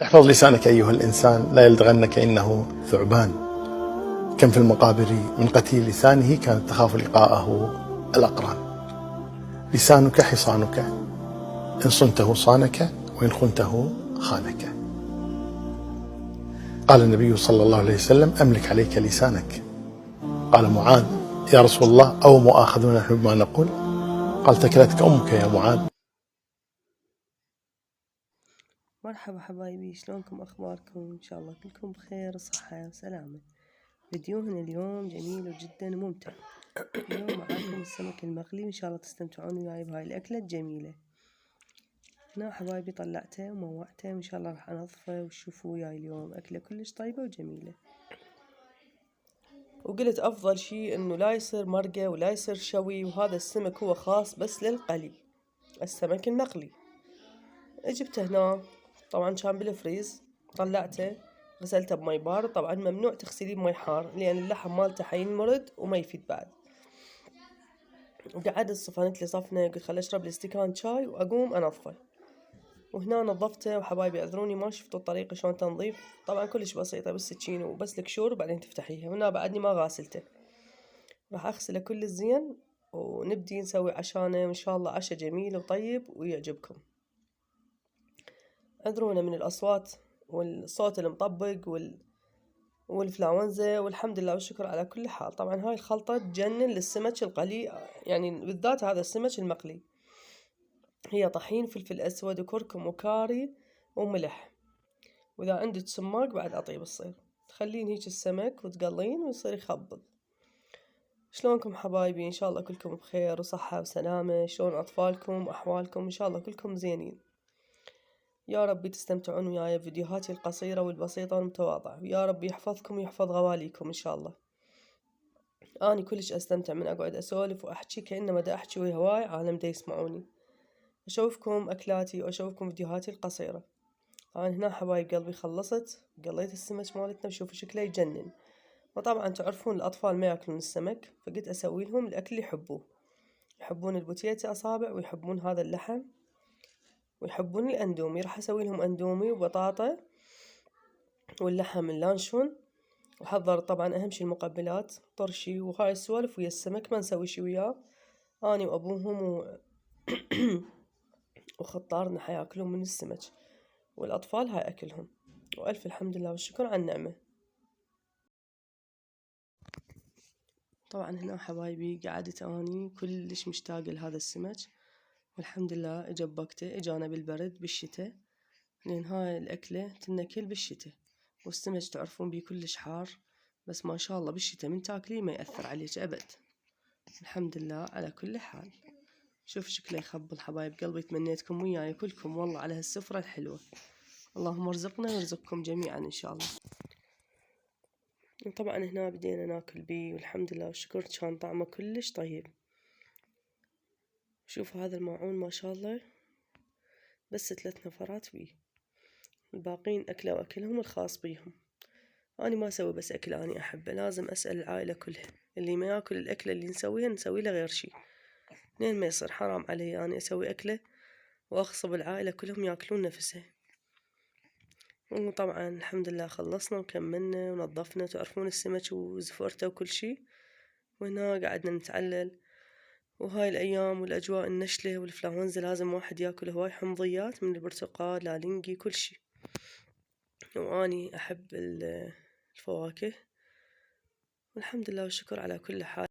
احفظ لسانك أيها الإنسان لا يلدغنك إنه ثعبان. كم في المقابر من قتيل لسانه كانت تخاف لقاءه الأقران. لسانك حصانك، إن صنته صانك وإن خنته خانك. قال النبي صلى الله عليه وسلم: أملك عليك لسانك. قال معاذ: يا رسول الله أو مؤاخذون نحن بما نقول؟ قال: ثكلتك أمك يا معاذ. مرحبا حبايبي، شلونكم أخباركم؟ إن شاء الله كلكم بخير وصحة وسلامة. فيديوهنا اليوم جميل وجدا وممتع. اليوم معاكم السمك المقلي، وإن شاء الله تستمتعون وياي بهاي الأكلة الجميلة. هنا حبايبي طلعته وموعته، وإن شاء الله راح أنظفه وتشوفوا وياي اليوم أكلة كلش طيبة وجميلة. وقلت أفضل شي إنه لا يصير مرقة ولا يصير شوي، وهذا السمك هو خاص بس للقلي، السمك المقلي. جبته هنا، طبعا كان بالفريز، طلعته غسلته بمي بارد. طبعا ممنوع تغسليه بمي حار لأن اللحم مالته حينمرد وما يفيد بعد. وقعدت صفنت لي صفنة، قلت خل أشرب لي استكان شاي وأقوم أنظفه. وهنا نظفته، وحبايبي اعذروني ما شفتوا الطريقة شلون تنظيف، طبعا كلش بسيطة، بس سكين وبس الكشور وبعدين تفتحيها. وهنا بعدني ما غاسلته، راح أغسله كل زين ونبدي نسوي عشانه، وإن شاء الله عشا جميل وطيب ويعجبكم. اعذرونا من الأصوات والصوت المطبق والفلاونزا، والحمد لله والشكر على كل حال. طبعا هاي الخلطة تجنن للسمك القلي، يعني بالذات هذا السمك المقلي. هي طحين، فلفل أسود وكركم وكاري وملح، وإذا عندك سماق بعد أطيب الصير. تخلين هيك السمك وتقلين ويصير يخبل. شلونكم حبايبي؟ إن شاء الله كلكم بخير وصحة وسلامة. شلون أطفالكم وأحوالكم؟ إن شاء الله كلكم زينين. يا رب تستمتعون وياي بفيديوهاتي القصيرة والبسيطة والمتواضعة، ويا رب يحفظكم ويحفظ غواليكم إن شاء الله. أنا كلش أستمتع من أقعد أسولف وأحكي كأنما دا أحكي ويا هواي عالم دا يسمعوني. أشوفكم أكلاتي وأشوفكم فيديوهاتي القصيرة. أنا هنا حبايب قلبي خلصت، قليت السمك مالتنا وشوفوا شكله يجنن. وطبعا تعرفون الأطفال ما يأكلون السمك، فقلت أسوي لهم الأكل اللي يحبوه. يحبون البوتيتا أصابع، ويحبون هذا اللحم، ويحبون الأندومي. راح أسوي لهم أندومي وبطاطا واللحم اللانشون. وحضر طبعا أهم شي المقبلات، طرشي وهاي السوالف ويا السمك، ما نسوي شي وياه. أني وأبوهم وخطارنا حياكلون من السمك، والأطفال هاي أكلهم. وألف الحمد لله والشكر على النعمة. طبعا هنا حبايبي قعدت أني كلش مشتاقة لهذا السمك، والحمد لله إجا بوقته، إجانا بالبرد بالشتاء، لأن هاي الأكلة تنكل بالشتاء، والسمك تعرفون بيه كلش حار، بس ما شاء الله بالشتاء من تاكليه ما يأثر عليك أبد. الحمد لله على كل حال. شوف شكله يخبل حبايب قلبي، تمنيتكم وياي كلكم والله على هالسفرة الحلوة. اللهم ارزقنا ويرزقكم جميعا إن شاء الله. طبعا هنا بدينا ناكل بيه، والحمد لله والشكر كان طعمه كلش طيب. شوفوا هذا الماعون ما شاء الله، بس 3 نفرات بيه، الباقين أكلوا أكلهم الخاص بيهم. أنا ما أسوي بس أكل أنا أحبه، لازم أسأل العائلة كلها، اللي ما ياكل الأكلة اللي نسويها نسوي له غير شي، لين ما يصير حرام علي أنا أسوي أكلة وأغصب العائلة كلهم ياكلون نفسها. وطبعا الحمد لله خلصنا وكملنا ونظفنا، تعرفون السمك وزفرته وكل شي. وهنا قعدنا نتعلل، وهاي الأيام والأجواء النشلة والفلاونزا لازم واحد ياكل هواي حمضيات من البرتقال لالنجي كل شي. وأني أحب الفواكه، والحمد لله والشكر على كل حال.